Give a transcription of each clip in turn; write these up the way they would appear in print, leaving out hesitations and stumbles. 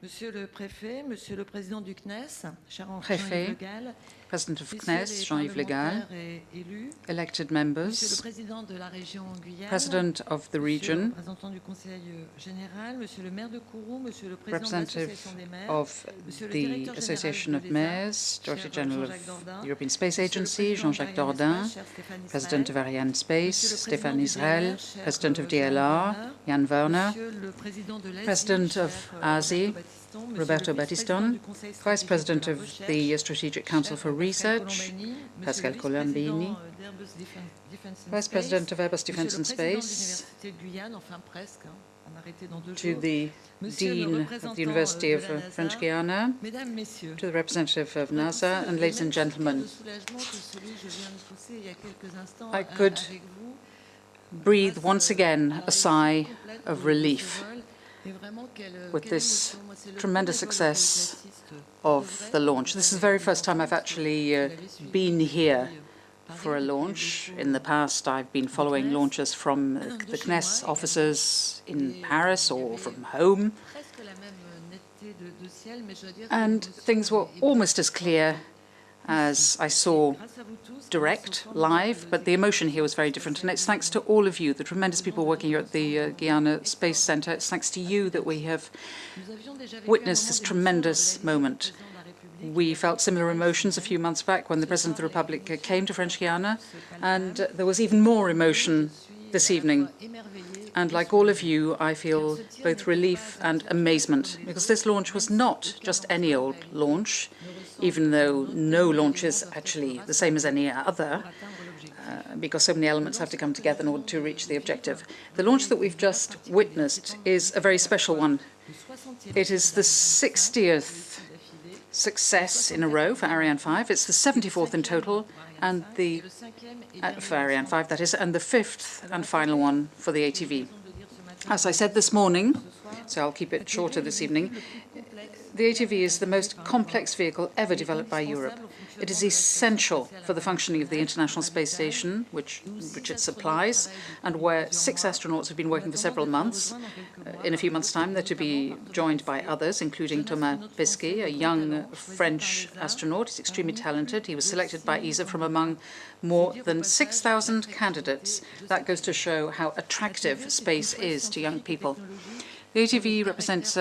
Monsieur le Préfet, Monsieur le Président du CNES, Préfet, President of CNES, Jean-Yves Le Gall, elected members, President of the region, representative of the Association of Mayors, Director General of the European Space Agency, Jean-Jacques Dordain, President of Arianespace, Stéphane Israël, President of DLR, Jan Werner, President of ASI, Roberto Battiston, Vice President of the Strategic Council for Research, Pascal Colombini, Vice President of Airbus Defence and Space, to the Dean of the University of French Guiana, to the representative of NASA, and ladies and gentlemen, I could breathe once again a sigh of relief with this tremendous success of the launch. This is the very first time I've actually been here for a launch. In the past, I've been following launches from the CNES offices in Paris or from home, and things were almost as clear as I saw direct, live, but the emotion here was very different. And it's thanks to all of you, the tremendous people working here at the Guiana Space Center. It's thanks to you that we have witnessed this tremendous moment. We felt similar emotions a few months back when the President of the Republic came to French Guiana, and there was even more emotion this evening. And like all of you, I feel both relief and amazement, because this launch was not just any old launch, even though no launch is actually the same as any other, because so many elements have to come together in order to reach the objective. The launch that we've just witnessed is a very special one. It is the 60th success in a row for Ariane 5. It's the 74th in total, and for Ariane 5, that is, and the 5th and final one for the ATV. As I said this morning, so I'll keep it shorter this evening, the ATV is the most complex vehicle ever developed by Europe. It is essential for the functioning of the International Space Station, which it supplies, and where 6 astronauts have been working for several months. In a few months' time, they're to be joined by others, including Thomas Pesquet, a young French astronaut. He's extremely talented. He was selected by ESA from among more than 6,000 candidates. That goes to show how attractive space is to young people. The ATV represents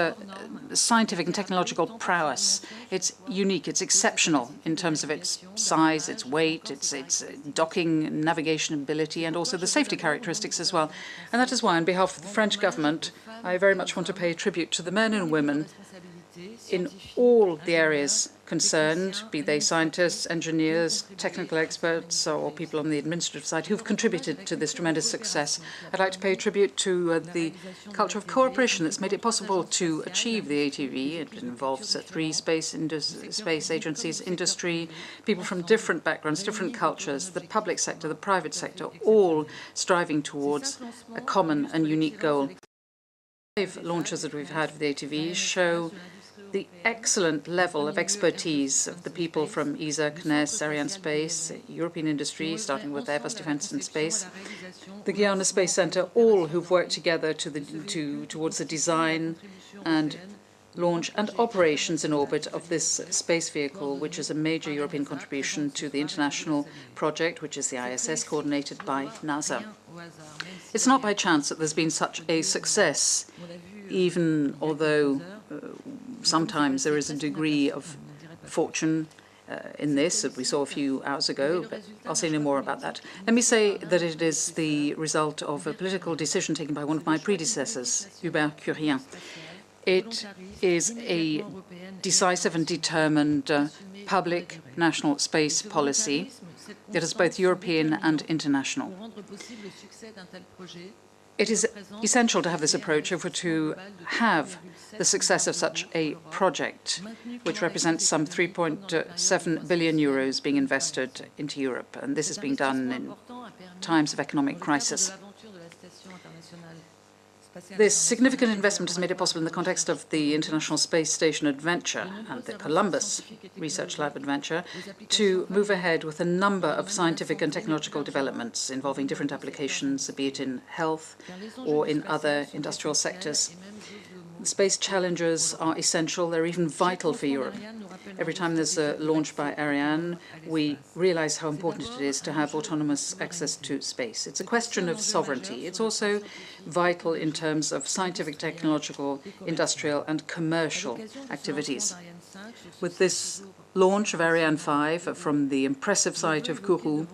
scientific and technological prowess. It's unique, it's exceptional in terms of its size, its weight, its docking, navigation ability, and also the safety characteristics as well. And that is why, on behalf of the French government, I very much want to pay tribute to the men and women in all the areas concerned, be they scientists, engineers, technical experts, or people on the administrative side who've contributed to this tremendous success. I'd like to pay tribute to the culture of cooperation that's made it possible to achieve the ATV. It involves 3 space agencies, industry, people from different backgrounds, different cultures, the public sector, the private sector, all striving towards a common and unique goal. 5 launches that we've had for the ATV show the excellent level of expertise of the people from ESA, CNES, Arianespace, European industry, starting with Airbus Defence and Space, the Guiana Space Center, all who've worked together towards the design and launch and operations in orbit of this space vehicle, which is a major European contribution to the international project, which is the ISS, coordinated by NASA. It's not by chance that there's been such a success, even although sometimes there is a degree of fortune in this that we saw a few hours ago, but I'll say no more about that. Let me say that it is the result of a political decision taken by one of my predecessors, Hubert Curien. It is a decisive and determined public national space policy that is both European and international. It is essential to have this approach if we're to have the success of such a project, which represents some 3.7 billion euros being invested into Europe. And this is being done in times of economic crisis. This significant investment has made it possible in the context of the International Space Station adventure and the Columbus Research Lab adventure to move ahead with a number of scientific and technological developments involving different applications, be it in health or in other industrial sectors. Space challenges are essential. They're even vital for Europe. Every time there's a launch by Ariane, we realize how important it is to have autonomous access to space. It's a question of sovereignty. It's also vital in terms of scientific, technological, industrial, and commercial activities. With this launch of Ariane 5 from the impressive site of Kourou,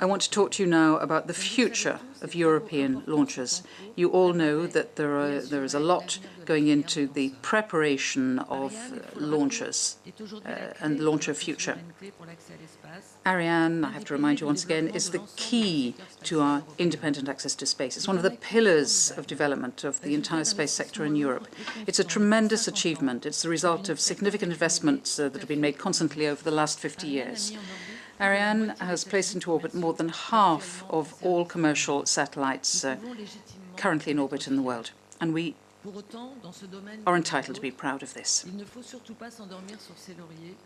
I want to talk to you now about the future of European launches. You all know that there is a lot going into the preparation of launches and the launcher future. Ariane, I have to remind you once again, is the key to our independent access to space. It's one of the pillars of development of the entire space sector in Europe. It's a tremendous achievement. It's the result of significant investments that have been made constantly over the last 50 years. Ariane has placed into orbit more than half of all commercial satellites currently in orbit in the world, and we are entitled to be proud of this.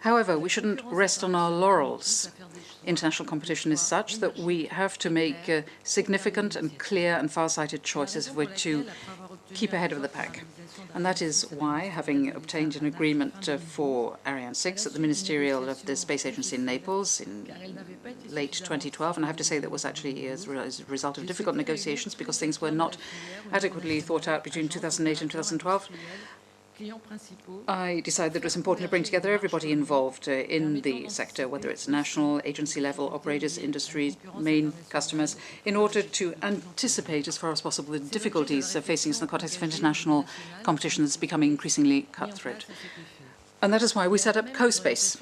However, we shouldn't rest on our laurels. International competition is such that we have to make significant and clear and far-sighted choices if we're to keep ahead of the pack. And that is why, having obtained an agreement for Ariane 6 at the Ministerial of the Space Agency in Naples in late 2012, and I have to say that was actually as a result of difficult negotiations because things were not adequately thought out between 2008 and 2012, I decided that it was important to bring together everybody involved in the sector, whether it's national, agency level, operators, industry, main customers, in order to anticipate as far as possible the difficulties facing us in the context of international competition that's becoming increasingly cutthroat. And that is why we set up CoSpace.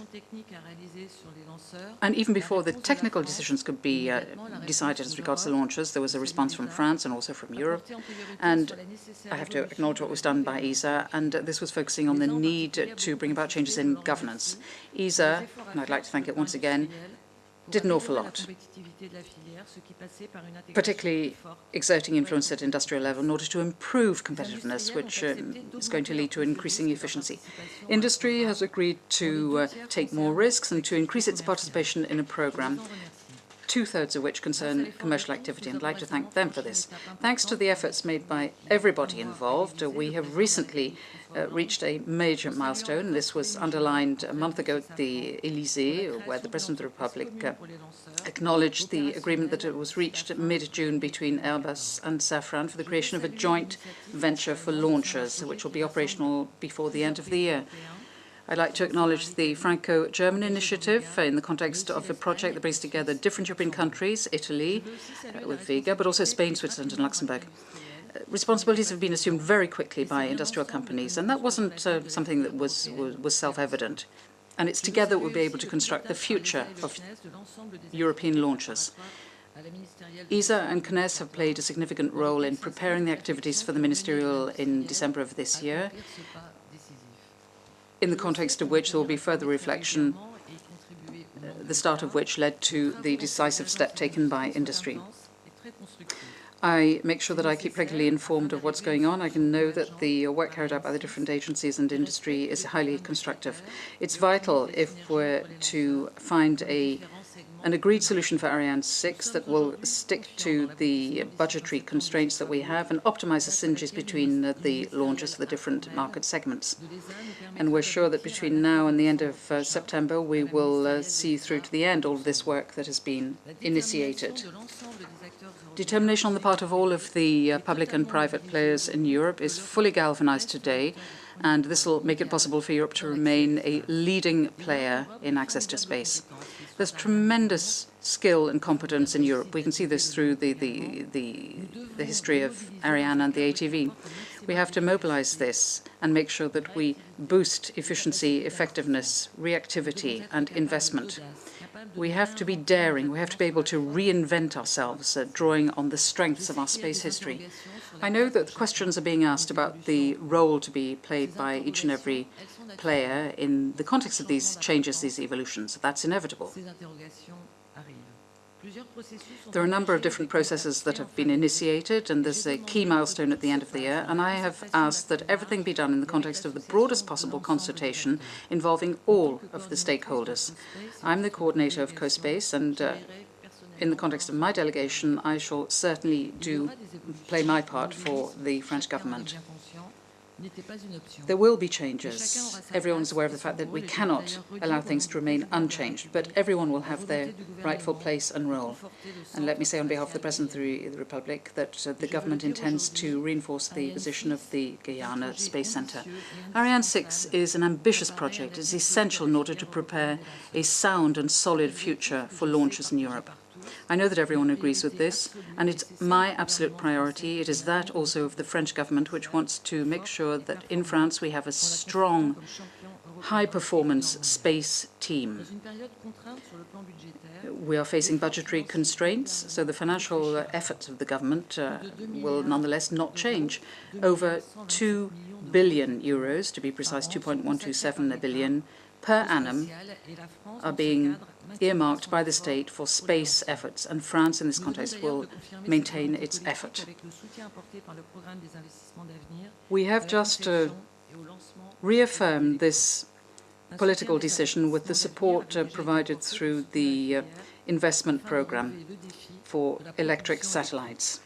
And even before the technical decisions could be decided as regards the launches, there was a response from France and also from Europe. And I have to acknowledge what was done by ESA, and this was focusing on the need to bring about changes in governance. ESA, and I'd like to thank it once again, did an awful lot, particularly exerting influence at industrial level in order to improve competitiveness, which is going to lead to increasing efficiency. Industry has agreed to take more risks and to increase its participation in a program, two-thirds of which concern commercial activity, and I'd like to thank them for this. Thanks to the efforts made by everybody involved, we have recently reached a major milestone. This was underlined a month ago at the Élysée, where the President of the Republic acknowledged the agreement that it was reached mid-June between Airbus and Safran for the creation of a joint venture for launchers, which will be operational before the end of the year. I'd like to acknowledge the Franco-German initiative in the context of a project that brings together different European countries, Italy with Vega, but also Spain, Switzerland and Luxembourg. Responsibilities have been assumed very quickly by industrial companies, and that wasn't something that was self-evident. And it's together we'll be able to construct the future of European launches. ESA and CNES have played a significant role in preparing the activities for the ministerial in December of this year, in the context of which there will be further reflection, the start of which led to the decisive step taken by industry. I make sure that I keep regularly informed of what's going on. I can know that the work carried out by the different agencies and industry is highly constructive. It's vital if we're to find an agreed solution for Ariane 6 that will stick to the budgetary constraints that we have and optimize the synergies between the launches for the different market segments. And we're sure that between now and the end of September, we will see through to the end all of this work that has been initiated. Determination on the part of all of the public and private players in Europe is fully galvanized today, and this will make it possible for Europe to remain a leading player in access to space. There's tremendous skill and competence in Europe. We can see this through the history of Ariane and the ATV. We have to mobilize this and make sure that we boost efficiency, effectiveness, reactivity, and investment. We have to be daring. We have to be able to reinvent ourselves, drawing on the strengths of our space history. I know that questions are being asked about the role to be played by each and every player in the context of these changes, these evolutions. That's inevitable. There are a number of different processes that have been initiated, and there's a key milestone at the end of the year, and I have asked that everything be done in the context of the broadest possible consultation involving all of the stakeholders. I'm the coordinator of CoSpace, and in the context of my delegation, I shall certainly play my part for the French government. There will be changes. Everyone is aware of the fact that we cannot allow things to remain unchanged, but everyone will have their rightful place and role. And let me say on behalf of the President of the Republic that the government intends to reinforce the position of the Guiana Space Center. Ariane 6 is an ambitious project. It is essential in order to prepare a sound and solid future for launches in Europe. I know that everyone agrees with this, and it's my absolute priority. It is that also of the French government, which wants to make sure that in France we have a strong, high-performance space team. We are facing budgetary constraints, so the financial efforts of the government will nonetheless not change. Over 2 billion euros, to be precise, 2.127 billion per annum, are being earmarked by the state for space efforts, and France in this context will maintain its effort. We have just reaffirmed this political decision with the support provided through the investment program for electric satellites.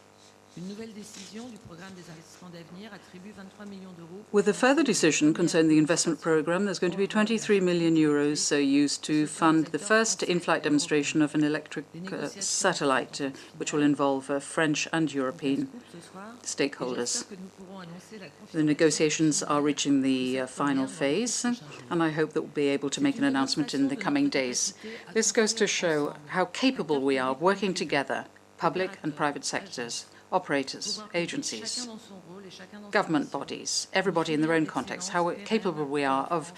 With a further decision concerning the investment program, there's going to be 23 million euros used to fund the first in-flight demonstration of an electric satellite, which will involve French and European stakeholders. The negotiations are reaching the final phase, and I hope that we'll be able to make an announcement in the coming days. This goes to show how capable we are working together, public and private sectors, operators, agencies, government bodies, everybody in their own context, how capable we are of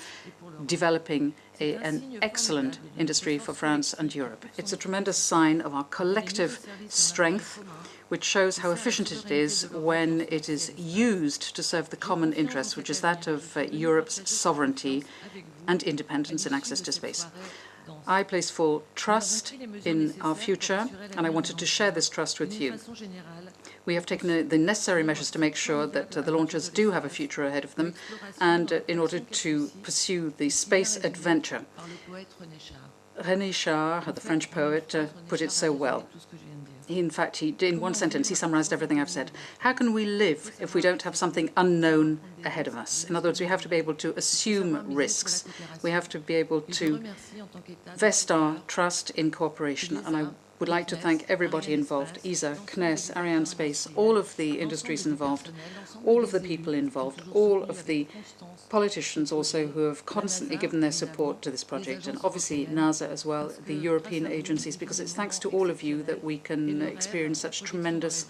developing an excellent industry for France and Europe. It's a tremendous sign of our collective strength, which shows how efficient it is when it is used to serve the common interest, which is that of Europe's sovereignty and independence in access to space. I place full trust in our future, and I wanted to share this trust with you. We have taken the necessary measures to make sure that the launchers do have a future ahead of them, and in order to pursue the space adventure. René Char, the French poet, put it so well. In fact, in one sentence, he summarized everything I've said. How can we live if we don't have something unknown ahead of us? In other words, we have to be able to assume risks. We have to be able to vest our trust in cooperation. And I would like to thank everybody involved, ESA, CNES, Arianespace, all of the industries involved, all of the people involved, all of the politicians also who have constantly given their support to this project, and obviously NASA as well, the European agencies, because it's thanks to all of you that we can experience such tremendous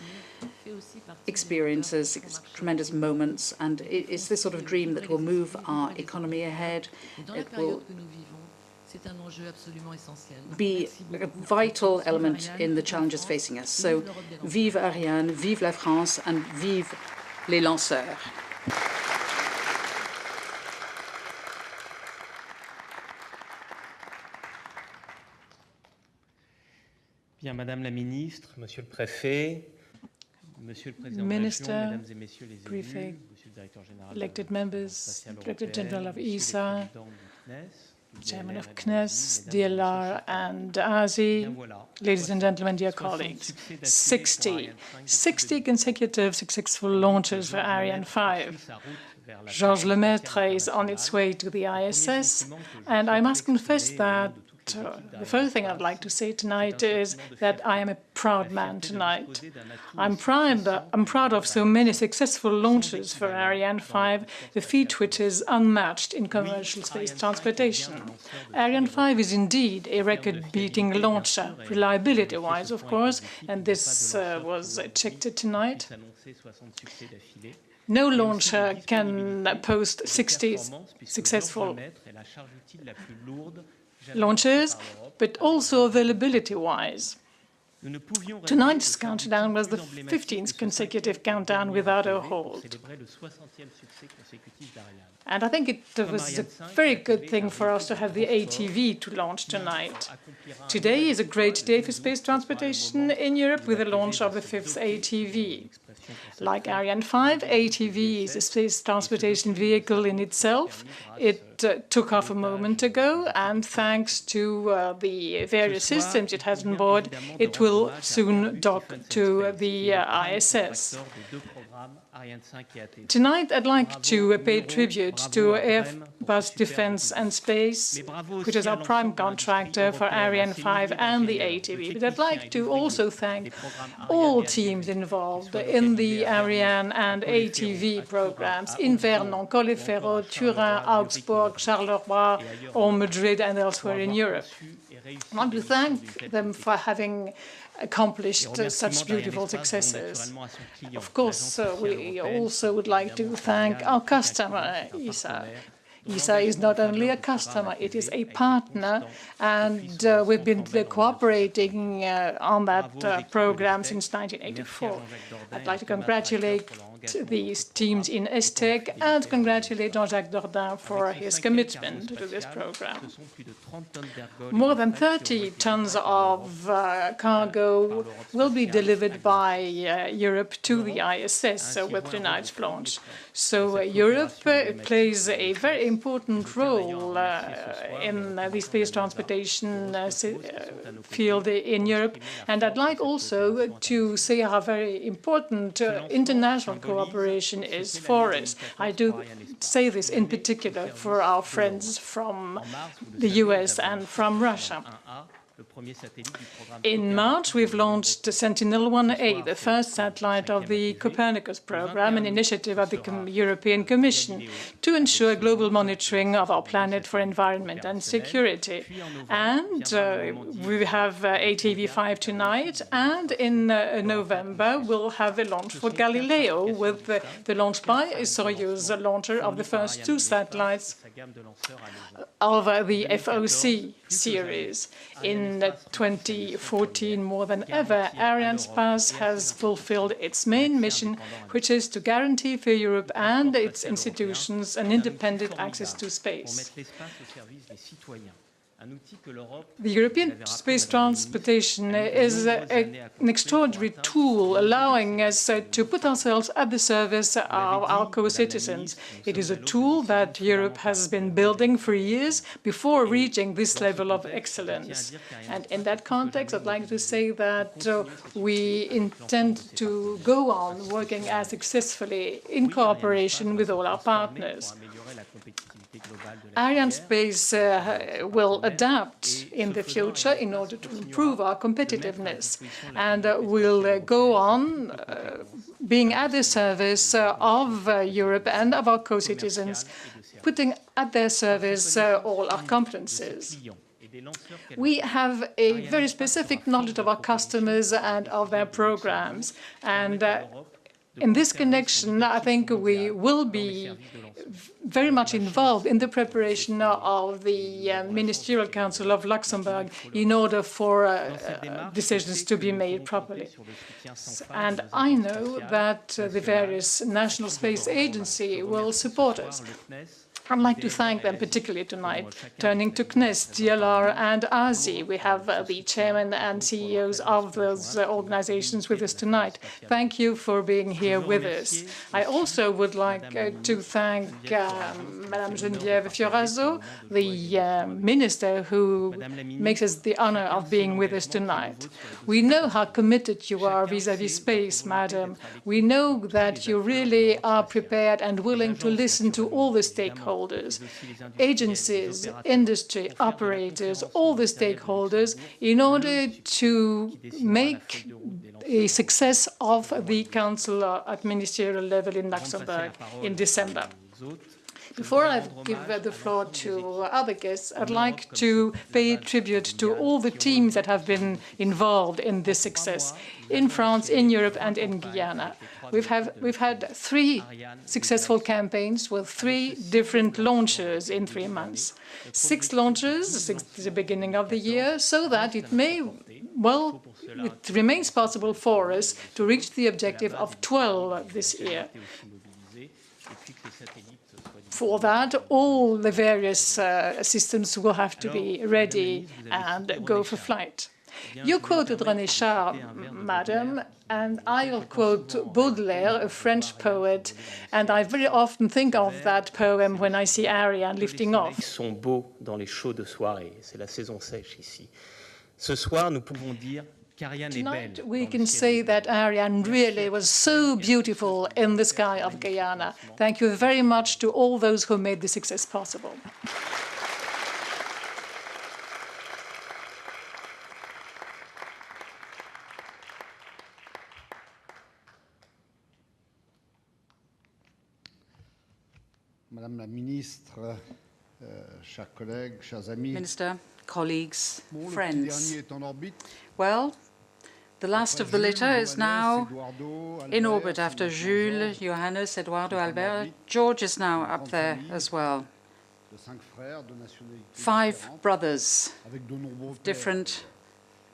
experiences, tremendous moments, and it's this sort of dream that will move our economy ahead. It will be a vital element in the challenges facing us. So, vive Ariane, vive la France, and vive les lanceurs. Bien, Madame la Ministre, Monsieur le Préfet, Monsieur le Président Minister, de la Région, Mesdames et Messieurs les élus, Prefect, Monsieur le Directeur Général elected de members, Director General of Messieurs ESA, les présidents du CNES, Chairman of DLR, CNES, Mesdames et Messieurs, DLR, and ASI, bien voilà. ladies and gentlemen, dear 60 colleagues, succès d'affilée pour 60 Ariane 5 consecutive successful launches for Ariane 5. Georges Lemaître is on its way to the ISS, and I must confess that the first thing I'd like to say tonight is that I am a proud man tonight. I'm proud of so many successful launches for Ariane 5, a feat which is unmatched in commercial space transportation. Ariane 5 is indeed a record-beating launcher, reliability-wise, of course, and this was checked tonight. No launcher can post 60 successful launches, but also availability-wise. Tonight's countdown was the 15th consecutive countdown without a halt. And I think it was a very good thing for us to have the ATV to launch tonight. Today is a great day for space transportation in Europe with the launch of the 5th ATV. Like Ariane 5, ATV is a space transportation vehicle in itself. It took off a moment ago, and thanks to the various systems it has on board, it will soon dock to the ISS. Tonight, I'd like to pay tribute to Airbus Defence and Space, which is our prime contractor for Ariane 5 and the ATV. But I'd like to also thank all teams involved in the Ariane and ATV programs in Vernon, Colleferro, Turin, Augsburg, Charleroi, or Madrid, and elsewhere in Europe. I want to thank them for having accomplished such beautiful successes. Of course, we also would like to thank our customer, ESA. ESA is not only a customer, it is a partner, and we've been cooperating on that program since 1984. I'd like to congratulate these teams in ESTEC and congratulate Jean-Jacques Dordain for his commitment to this program. More than 30 tons of cargo will be delivered by Europe to the ISS with tonight's launch. So Europe plays a very important role in the space transportation field in Europe. And I'd like also to say how very important international cooperation is for us. I do say this in particular for our friends from the US and from Russia. In March, we've launched Sentinel-1A, the first satellite of the Copernicus program, an initiative of the European Commission to ensure global monitoring of our planet for environment and security. And we have ATV-5 tonight, and in November, we'll have a launch for Galileo with the launch by a Soyuz launcher of the first two satellites of the FOC series. In 2014, more than ever, Arianespace has fulfilled its main mission, which is to guarantee for Europe and its institutions an independent access to space. The European space transportation is an extraordinary tool allowing us to put ourselves at the service of our co-citizens. It is a tool that Europe has been building for years before reaching this level of excellence. And in that context, I'd like to say that we intend to go on working as successfully in cooperation with all our partners. Arianespace will adapt in the future in order to improve our competitiveness, and will go on being at the service of Europe and of our co-citizens, putting at their service all our competences. We have a very specific knowledge of our customers and of their programs, and in this connection, I think we will be very much involved in the preparation of the Ministerial Council of Luxembourg in order for decisions to be made properly. And I know that the various national space agencies will support us. I'd like to thank them particularly tonight. Turning to CNES, DLR, and ASI, we have the chairman and CEOs of those organizations with us tonight. Thank you for being here with us. I also would like to thank Madame Geneviève Fioraso, the minister who makes us the honor of being with us tonight. We know how committed you are vis-à-vis space, Madam. We know that you really are prepared and willing to listen to all the stakeholders. Agencies, industry, operators, all the stakeholders, in order to make a success of the Council at ministerial level in Luxembourg in December. Before I give the floor to other guests, I'd like to pay tribute to all the teams that have been involved in this success in France, in Europe, and in Guyana. We've had 3 successful campaigns with 3 different launches in 3 months. 6 launches since the beginning of the year, so that it remains possible for us to reach the objective of 12 this year. For that, all the various systems will have to be ready and go for flight. You quoted René Char, madam, and I'll quote Baudelaire, a French poet, and I very often think of that poem when I see Ariane lifting off. Les sont beaux dans les chaudes soirées. C'est la saison sèche ici. Ce soir, nous pouvons dire qu'Ariane est belle. Tonight, we can say that Ariane really was so beautiful in the sky of Guyana. Thank you very much to all those who made this success possible. Madame la Ministre, chers collègues, chers amis. Minister, colleagues, friends. Le petit dernier est en orbite. Well, the last of the litter is now in orbit after Jules, Johannes, Eduardo, Albert. George is now up there as well. De 5 frères de nationalités 5 différentes, brothers, avec de nombreux pères. different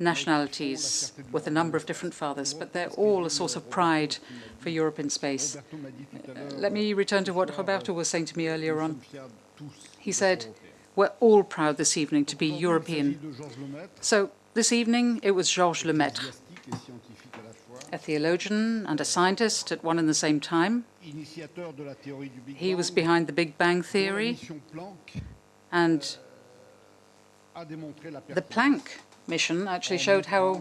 nationalities, with a number of different fathers, but they're all a source of pride for Europe in space. Roberto m'a dit tout à l'heure, Let me return to what Roberto was saying to me earlier on. nous sommes fiers tous He d'être said, Européens. we're all proud this evening to be Aujourd'hui, il European. s'agit de Georges Lemaître, So this evening, it was Georges Lemaître, ecclésiastique et scientifique à la fois, a theologian and a scientist at one and the same time. initiateur de la théorie du Big He was Bang, behind the Big Bang dont la theory, mission Planck and a démontré la the Planck mission actually showed how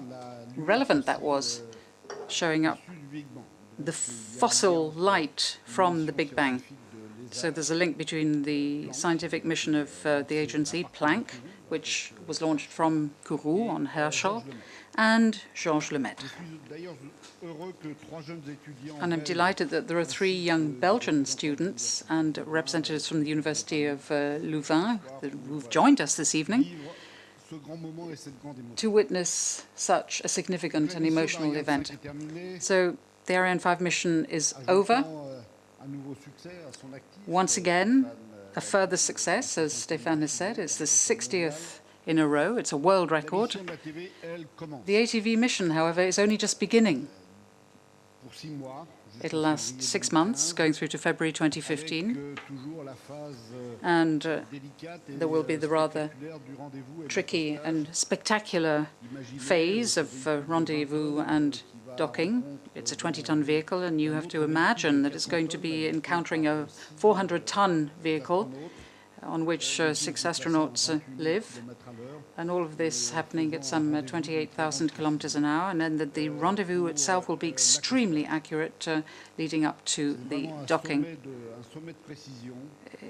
relevant that was, showing up issue du Big Bang. the fossil light from the Big Bang. So there's a link between the scientific mission of the agency, Planck, which was launched from Kourou on Herschel, and Georges Lemaître. Je suis d'ailleurs heureux que 3 jeunes étudiants And I'm belges delighted that there are 3 young Belgian students and representatives from the University of Louvain who've joined us this evening vivent ce grand moment et cette grande émotion. to witness such a significant and emotional event. So the Ariane 5 mission is over. Un nouveau succès à son actif. Once again, a further success, as Stéphane has said. It's the 60th in a row. It's a world La record. mission de la TV, elle commence. The ATV mission, however, is only just beginning. Pour 6 mois, jusqu'en It'll last février 6 months, 2015, going through to February avec, 2015. toujours la phase And délicate et there will be the rather spectaculaire du rendez-vous et du tricky postage. and spectacular Imaginez phase ce of véhicule rendezvous and qui va docking. rencontre It's a 20-ton vehicle, and you have to imagine that it's going to be encountering a 400-ton vehicle on which 6 astronauts live, kilomètres à l'heure. and all of this happening at some 28,000 kilometers an hour, and then the rendezvous itself will be extremely accurate, leading up to the Vraiment docking. un sommet de précision.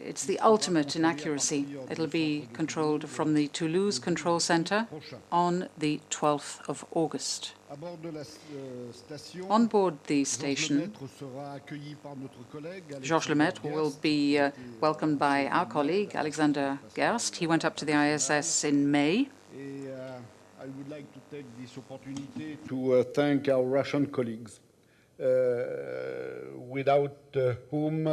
It's the ultimate in accuracy. It'll be controlled from the Toulouse Control Center on the 12th of August. À bord de la station, On board the Georges station, Lemaître sera accueilli par notre collègue Georges Lemaître will be welcomed by our colleague, Alexander Gerst. He went up to the ISS in May. Et I would like to take this opportunity to thank our Russian colleagues, without whom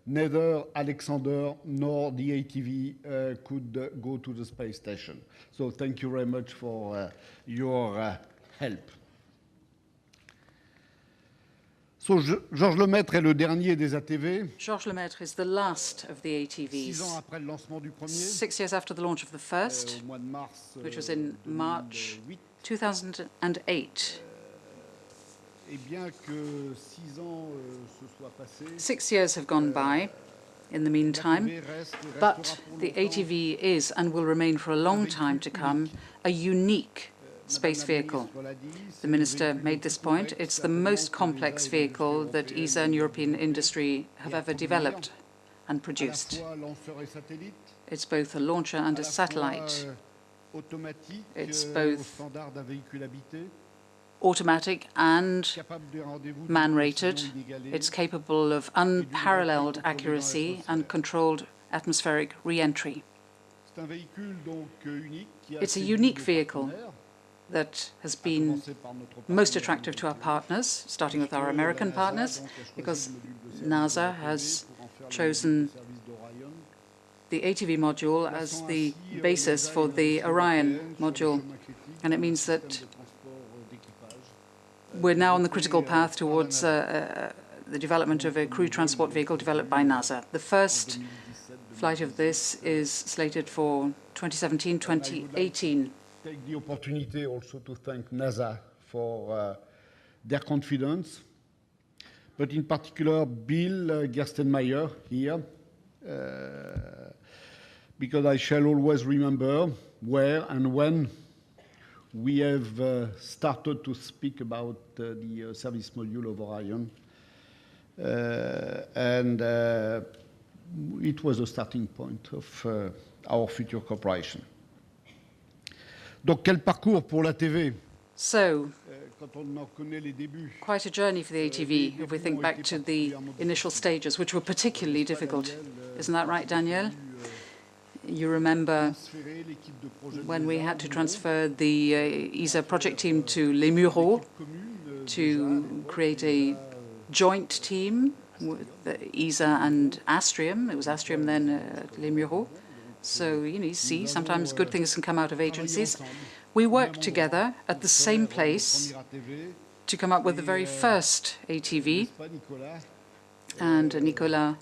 neither Alexander nor the ATV could go to the space station. So thank you very much for your help. So, Georges Lemaître est le dernier des ATV. Georges Lemaître is the last of the 6 ans ATVs. après le lancement du premier, 6 years after the launch of the first, au mois de mars which was in March 2008. 2008. Et bien que 6 ans se soient passés, 6 years have gone by in the meantime, l'ATV reste et but restera pour the longtemps ATV is and will remain for a long time to come a unique space vehicle. The Minister made this point. It's the most complex vehicle that ESA and European industry have ever developed and produced. It's both a launcher and a satellite. It's both automatic and man-rated. It's capable of unparalleled accuracy and controlled atmospheric re-entry. It's a unique vehicle that has been most attractive to our partners, starting with our American partners, because NASA has chosen the ATV module as the basis for the Orion module. And it means that we're now on the critical path towards the development of a crew transport vehicle developed by NASA. The first flight of this is slated for 2017-2018. take the opportunity also to thank NASA for their confidence, but in particular Bill Gerstenmaier here, because I shall always remember where and when we have started to speak about the service module of Orion. And it was a starting point of our future cooperation. Donc, quel parcours pour l'ATV? So, Quand on en connaît les débuts. quite a journey for the ATV if we think back to the initial stages, which were particularly difficult. Isn't that right, Daniel? You remember when we had to transfer the ESA project team to Les Mureaux to create a joint team with ESA and Astrium. It was Astrium then Les Mureaux. So, you see, sometimes good things can come out of agencies. We worked together at the same place to come up with the very first ATV. And Nicolas,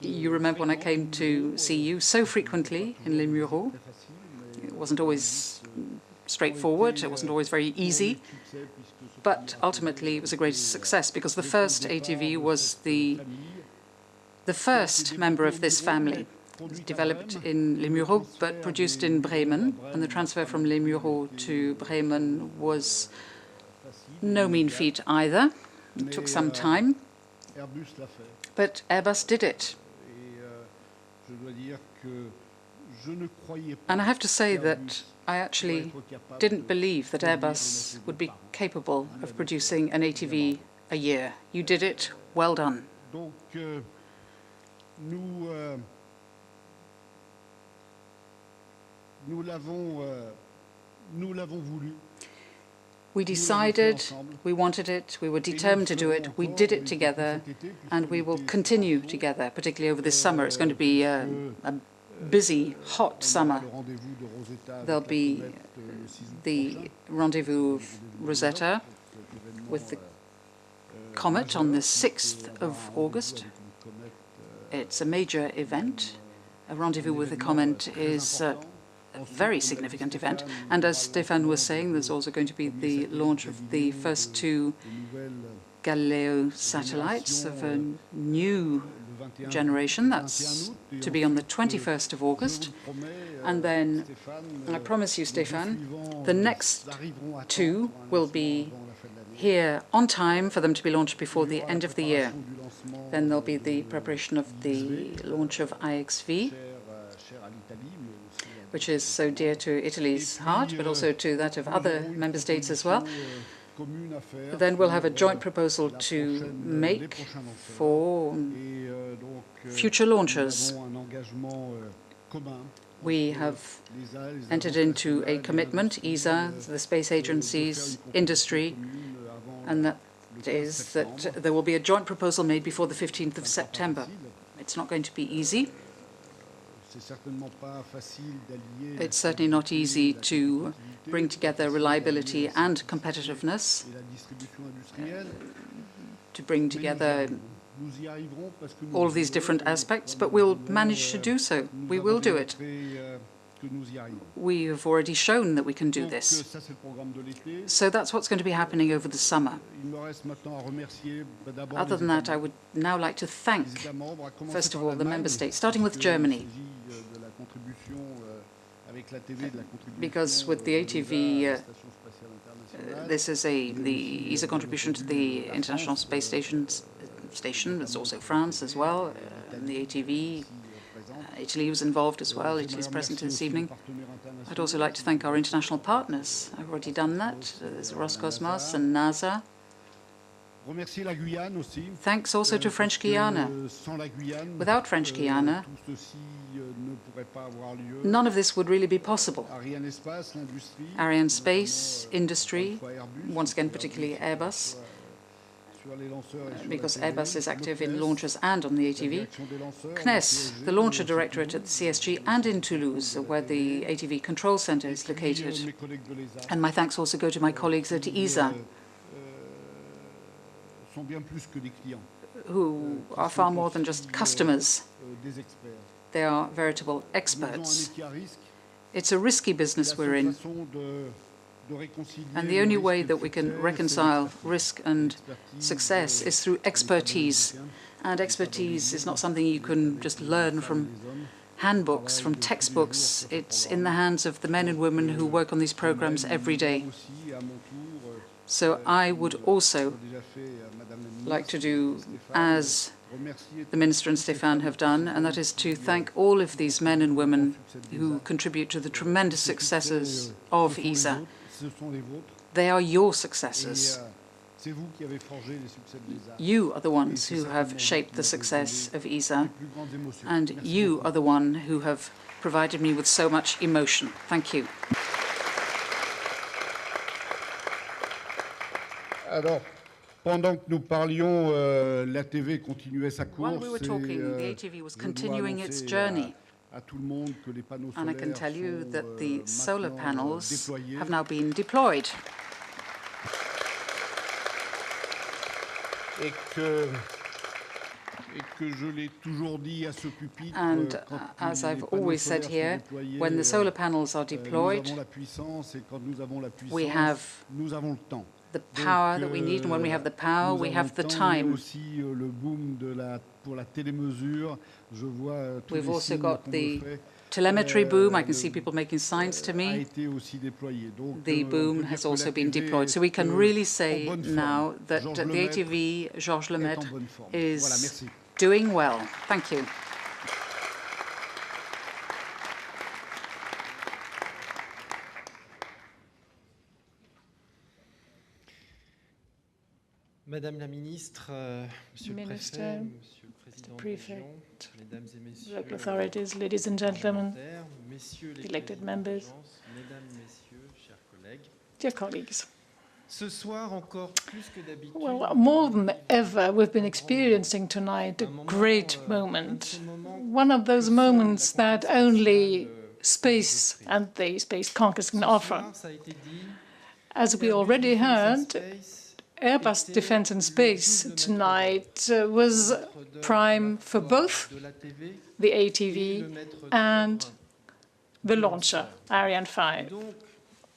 you remember when I came to see you so frequently in Les Mureaux. It wasn't always straightforward, it wasn't always very easy, but ultimately it was a great success because the first ATV was the first member of this family. It was developed in Les Mureaux but produced in Bremen, and the transfer from Les Mureaux to Bremen was no mean feat either. It took some time, but Airbus did it. And I have to say that I actually didn't believe that Airbus would be capable of producing an ATV a year. You did it. Well done. We decided, we wanted it, we were determined to do it, we did it together, and we will continue together, particularly over this summer. It's going to be a busy, hot summer. There'll be the rendezvous of Rosetta with the comet on the 6th of August. It's a major event. A rendezvous with the comet is a very significant event. And as Stéphane was saying, there's also going to be the launch of the first 2 Galileo satellites of a new generation. That's to be on the 21st of August. And then, I promise you, Stéphane, the next 2 will be here on time for them to be launched before the end of the year. Then there'll be the preparation of the launch of IXV, which is so dear to Italy's heart, but also to that of other member states as well. Then we'll have a joint proposal to make for future launches. We have entered into a commitment, ESA, the space agencies, industry, and that is that there will be a joint proposal made before the 15th of September. It's not going to be easy. It's certainly not easy to bring together reliability and competitiveness, to bring together all of these different aspects, but we'll manage to do so. We will do it. We have already shown that we can do this. So that's what's going to be happening over the summer. Other than that, I would now like to thank, first of all, the member states, starting with Germany, because with the ATV, this is the ESA contribution to the International Space Station. There's also France as well, and the ATV. Italy was involved as well. Italy is present this evening. I'd also like to thank our international partners. I've already done that. There's Roscosmos and NASA. Thanks also to French Guiana. Without French Guiana, none of this would really be possible. Arianespace, industry, once again particularly Airbus, because Airbus is active in launches and on the ATV. CNES, the launcher directorate at the CSG, and in Toulouse, where the ATV control center is located. And my thanks also go to my colleagues at ESA, who are far more than just customers. They are veritable experts. It's a risky business we're in, and the only way that we can reconcile risk and success is through expertise. And expertise is not something you can just learn from handbooks, from textbooks. It's in the hands of the men and women who work on these programs every day. So I would also like to do as the Minister and Stéphane have done, and that is to thank all of these men and women who contribute to the tremendous successes of ESA. They are your successes. You are the ones who have shaped the success of ESA, and you are the one who have provided me with so much emotion. Thank you. Alors, pendant que nous parlions, l'ATV continuait sa course. While we were talking, the ATV was continuing its journey. And I can tell you that the solar panels have now been deployed. And as I've always said here, when the solar panels are deployed, we have the power that we need, and when we have the power, we have the time. We've also got the telemetry boom. I can see people making signs to me. The boom has also been deployed. So we can really say now that the ATV Georges Lemaître is doing well. Thank you. Madame la Ministre, Monsieur le Préfet, Monsieur le Président de la Région, Mesdames et Messieurs local authorities, ladies and gentlemen, Messieurs les elected présidents members, d'agence, Mesdames, Messieurs, chers collègues. dear colleagues. Ce soir, encore plus que d'habitude, Well, more than ever, we've been experiencing tonight a great moment. One of those moments that only space and the space conquest can offer. ça a été dit, As we already heard, Airbus Defence and Space tonight was prime for both de l'ATV the ATV and the launcher, Ariane 5. donc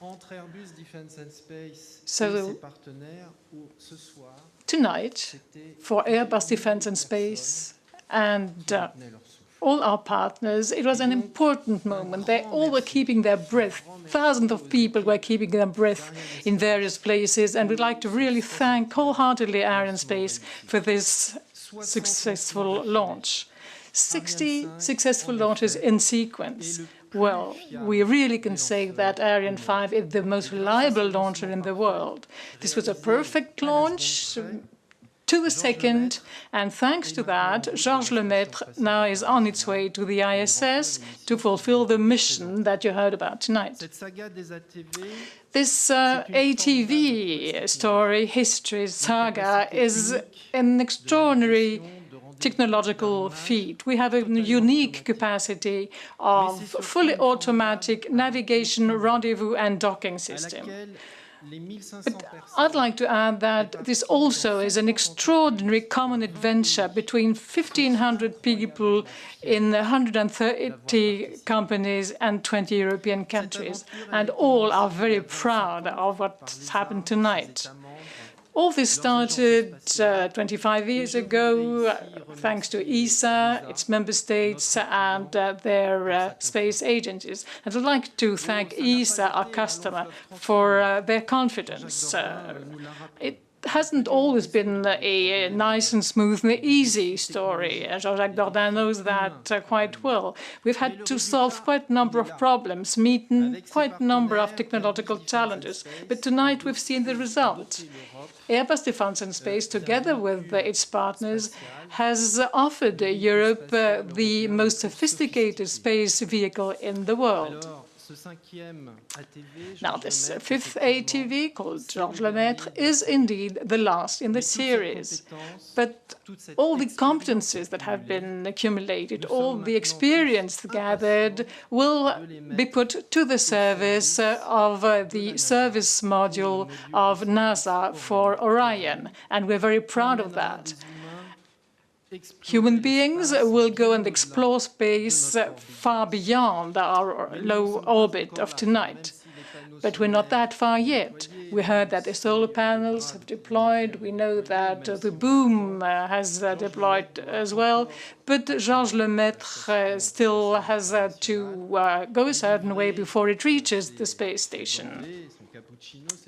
entre Airbus Defence and Space So, et ses partenaires ce soir, Tonight, for Airbus Defence and Space and tenaient leur souffle. all our partners, it was an important moment. They all were keeping their breath. Thousands of people were keeping their breath in various places, and we'd like to really thank wholeheartedly Arianespace for this successful launch. 60 successful launches in sequence. Well, we really can say that Ariane 5 is the most reliable launcher in the world. This was a perfect launch, to the second, and thanks to that, Georges Lemaître now is on its way to the ISS to fulfill the mission that you heard about tonight. Cette saga des ATV This ATV story, history, saga is an extraordinary technological feat. We have a unique capacity of fully automatic navigation, rendezvous, and docking system. But I'd like to add that this also is an extraordinary common adventure between 1,500 people in 130 companies and 20 European countries, and all are very proud of what's happened tonight. All this started 25 years ago, thanks to ESA, its member states, and their space agencies. And I'd like to thank ESA, our customer, for their confidence. It hasn't always been a nice and smooth and easy story. Jean-Jacques Dordain knows that quite well. We've had to solve quite a number of problems, meet quite a number of technological challenges. But tonight we've seen the result. Airbus Defence and Space, together with its partners, has offered Europe the most sophisticated space vehicle in the world. Now, this fifth ATV, called Georges Lemaître, is indeed the last in the series. But all the competences that have been accumulated, all the experience gathered, will be put to the service of the service module of NASA for Orion, and we're very proud of that. Human beings will go and explore space far beyond our low orbit of tonight. But we're not that far yet. We heard that the solar panels have deployed. We know that the boom has deployed as well. But Georges Lemaître still has to go a certain way before it reaches the space station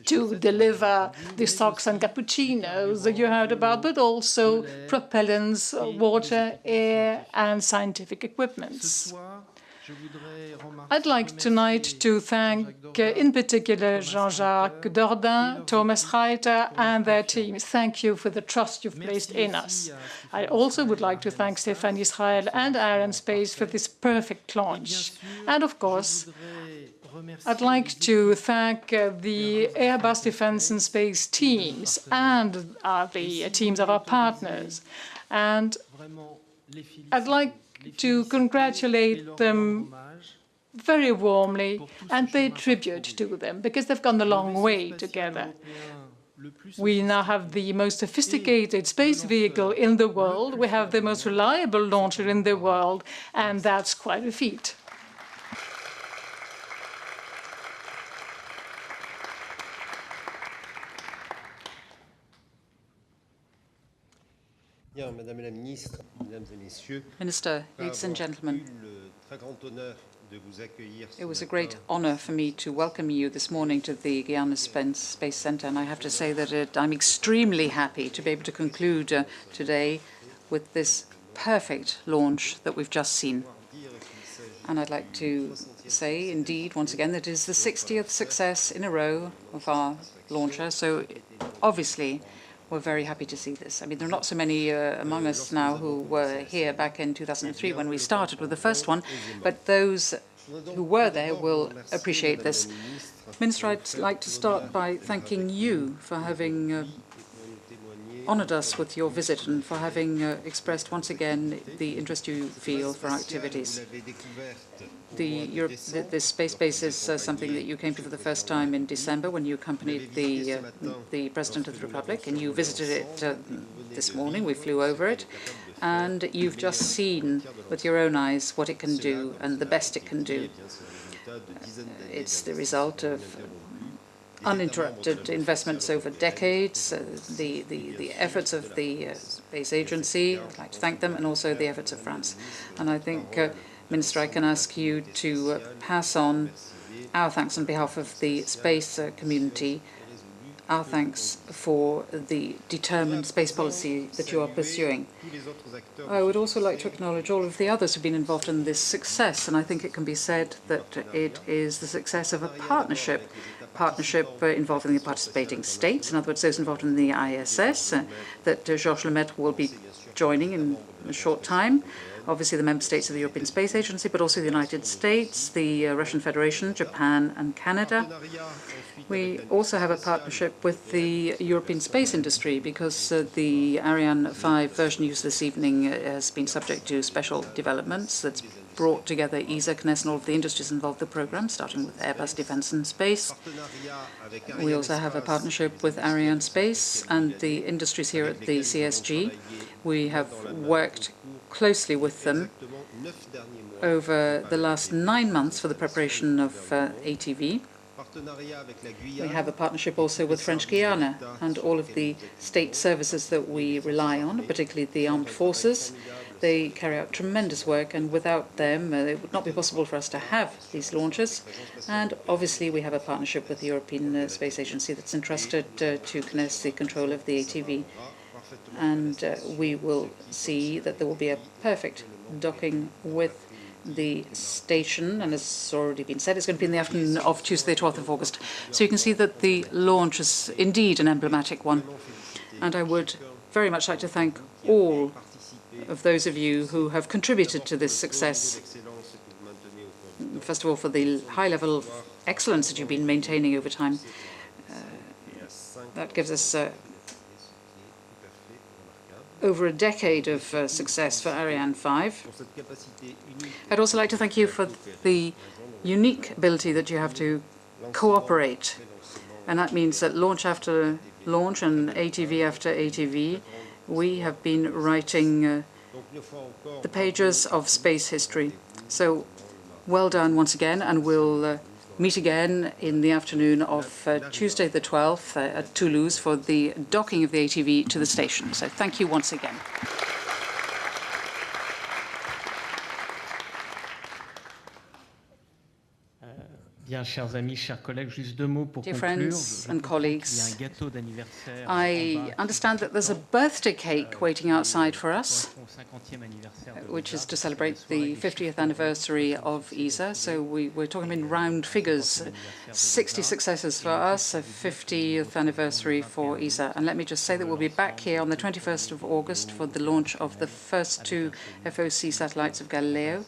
to deliver the socks and cappuccinos that you heard about, but also propellants, water, air, and scientific equipments. I'd like tonight to thank, in particular, Jean-Jacques Dordain, Thomas Reiter, and their teams. Thank you for the trust you've placed in us. I also would like to thank Stéphane Israël and Arianespace for this perfect launch. And, of course, I'd like to thank the Airbus Defence and Space teams and the teams of our partners. And I'd like to congratulate them very warmly and pay tribute to them, because they've gone a long way together. We now have the most sophisticated space vehicle in the world. We have the most reliable launcher in the world, and that's quite a feat. Minister, ladies and gentlemen, it was a great honor for me to welcome you this morning to the Guiana Space Center, and I have to say that I'm extremely happy to be able to conclude today with this perfect launch that we've just seen. And I'd like to say, indeed, once again, that it is the 60th success in a row of our launcher, so obviously we're very happy to see this. I mean, there are not so many among us now who were here back in 2003 when we started with the first one, but those who were there will appreciate this. Minister, I'd like to start by thanking you for having honored us with your visit and for having expressed once again the interest you feel for our activities. This space base is something that you came to for the first time in December when you accompanied the President of the Republic, and you visited it this morning. We flew over it, and you've just seen with your own eyes what it can do and the best it can do. It's the result of uninterrupted investments over decades, the efforts of the Space Agency, I'd like to thank them, and also the efforts of France. And I think, Minister, I can ask you to pass on our thanks on behalf of the space community, our thanks for the determined space policy that you are pursuing. I would also like to acknowledge all of the others who've been involved in this success, and I think it can be said that it is the success of a partnership involving the participating states, in other words, those involved in the ISS, that Georges Lemaître will be joining in a short time. Obviously, the member states of the European Space Agency, but also the United States, the Russian Federation, Japan, and Canada. We also have a partnership with the European space industry because the Ariane 5 version used this evening has been subject to special developments that's brought together ESA, CNES, and all of the industries involved in the program, starting with Airbus Defence and Space. We also have a partnership with Arianespace and the industries here at the CSG. We have worked closely with them over the last 9 months for the preparation of ATV. We have a partnership also with French Guiana and all of the state services that we rely on, particularly the armed forces. They carry out tremendous work, and without them, it would not be possible for us to have these launches. And obviously, we have a partnership with the European Space Agency that's entrusted to CNES the control of the ATV. And we will see that there will be a perfect docking with the station, and as has already been said, it's going to be in the afternoon of Tuesday, 12th of August. So you can see that the launch is indeed an emblematic one. And I would very much like to thank all of those of you who have contributed to this success. First of all, for the high level of excellence that you've been maintaining over time. That gives us over a decade of success for Ariane 5. I'd also like to thank you for the unique ability that you have to cooperate. And that means that launch after launch and ATV after ATV, we have been writing the pages of space history. So well done once again, and we'll meet again in the afternoon of Tuesday the 12th at Toulouse for the docking of the ATV to the station. So thank you once again. Bien, chers amis, chers collègues, juste 2 mots pour Dear conclure. friends and colleagues, Il y a un gâteau d'anniversaire I understand that there's a birthday cake waiting outside for us, au 50e anniversaire de which is l'ESA. to celebrate the 50th anniversary of ESA. So we're talking in round figures, 60 successes for us, a 50th anniversary for ESA. And let me just say that we'll be back here on the 21st of August for the launch of the first 2 FOC satellites of Galileo,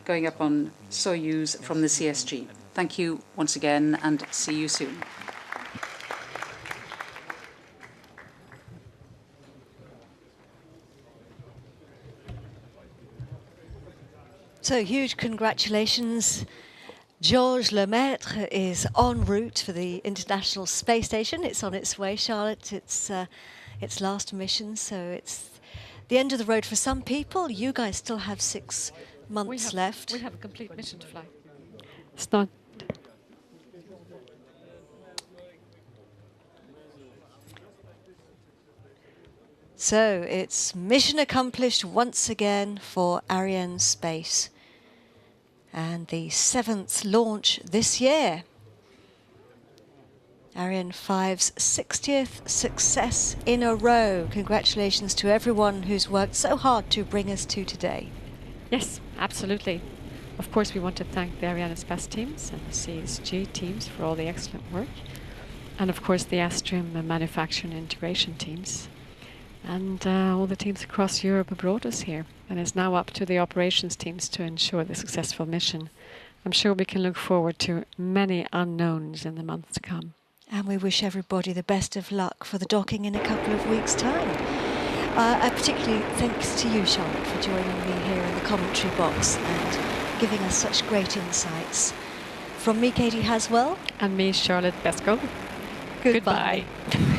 going up on Soyuz from the CSG. Thank you once again, and see you soon. So huge congratulations. Georges Lemaître is en route for the International Space Station. It's on its way, Charlotte. It's its last mission, so it's the end of the road for some people. You guys still have 6 months left. We have a complete mission to fly. It's not. So it's mission accomplished once again for Arianespace, and the 7th launch this year. Ariane 5's 60th success in a row. Congratulations to everyone who's worked so hard to bring us to today. Yes, absolutely. Of course, we want to thank the Arianespace teams and the CSG teams for all the excellent work. And of course, the Astrum manufacturing and integration teams. And all the teams across Europe who brought us here. And it's now up to the operations teams to ensure the successful mission. I'm sure we can look forward to many unknowns in the months to come. And we wish everybody the best of luck for the docking in a couple of weeks' time. Particularly thanks to you, Charlotte, for joining me here in the commentary box and giving us such great insights. From me, Katie Haswell. And me, Charlotte Besco. Goodbye. Goodbye.